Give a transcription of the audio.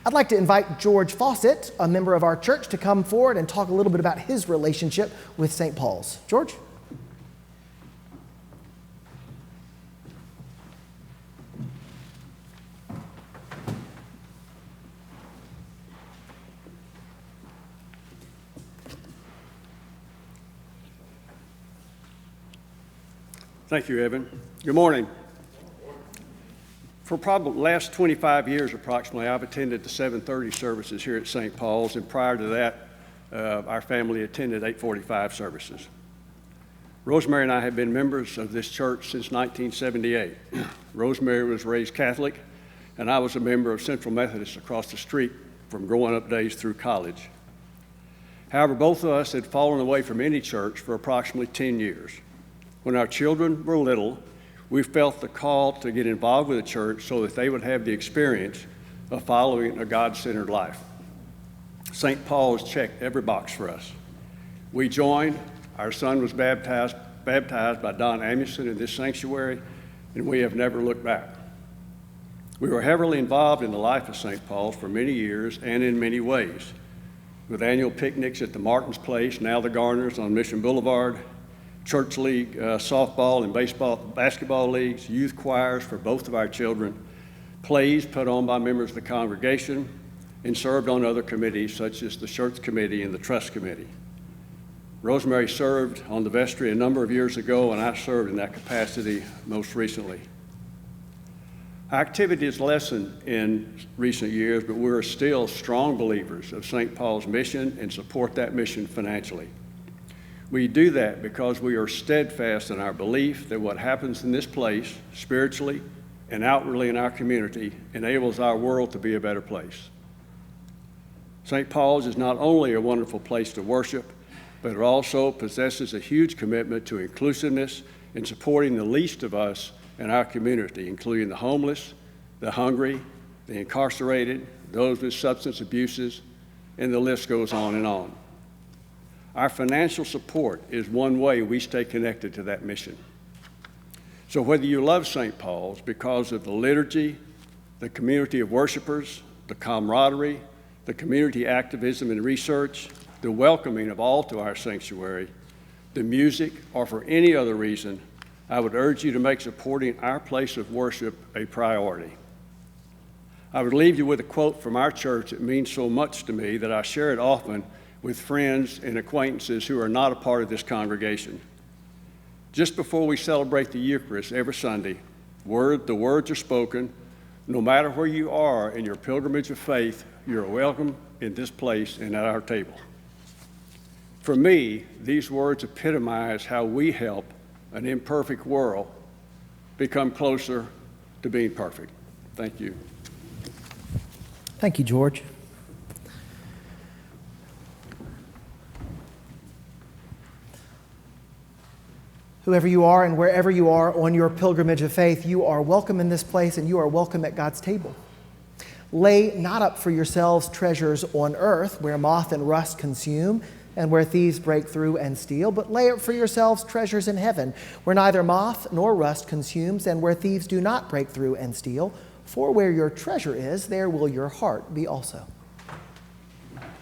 I'd like to invite George Faucette, a member of our church, to come forward and talk a little bit about his relationship with St. Paul's. George? Thank you, Evan. Good morning. For probably the last 25 years approximately, I've attended the 7:30 services here at St. Paul's, and prior to that, our family attended 8:45 services. Rosemary and I have been members of this church since 1978. Rosemary was raised Catholic, and I was a member of Central Methodist across the street from growing up days through college. However, both of us had fallen away from any church for approximately 10 years. When our children were little, we felt the call to get involved with the church so that they would have the experience of following a God-centered life. St. Paul's checked every box for us. We joined, our son was baptized by Don Amundsen in this sanctuary, and we have never looked back. We were heavily involved in the life of St. Paul's for many years and in many ways, with annual picnics at the Martin's Place, now the Garners on Mission Boulevard, church league, softball and basketball leagues, youth choirs for both of our children, plays put on by members of the congregation, and served on other committees such as the church committee and the trust committee. Rosemary served on the vestry a number of years ago, and I served in that capacity most recently. Our activity has lessened in recent years, but we're still strong believers of St. Paul's mission and support that mission financially. We do that because we are steadfast in our belief that what happens in this place, spiritually and outwardly in our community, enables our world to be a better place. St. Paul's is not only a wonderful place to worship, but it also possesses a huge commitment to inclusiveness and supporting the least of us in our community, including the homeless, the hungry, the incarcerated, those with substance abuses, and the list goes on and on. Our financial support is one way we stay connected to that mission. So whether you love St. Paul's because of the liturgy, the community of worshipers, the camaraderie, the community activism and research, the welcoming of all to our sanctuary, the music, or for any other reason, I would urge you to make supporting our place of worship a priority. I would leave you with a quote from our church that means so much to me that I share it often with friends and acquaintances who are not a part of this congregation. Just before we celebrate the Eucharist every Sunday, the words are spoken. No matter where you are in your pilgrimage of faith, you're welcome in this place and at our table. For me, these words epitomize how we help an imperfect world become closer to being perfect. Thank you. Thank you, George. Whoever you are and wherever you are on your pilgrimage of faith, you are welcome in this place and you are welcome at God's table. Lay not up for yourselves treasures on earth where moth and rust consume and where thieves break through and steal, but lay up for yourselves treasures in heaven where neither moth nor rust consumes and where thieves do not break through and steal. For where your treasure is, there will your heart be also.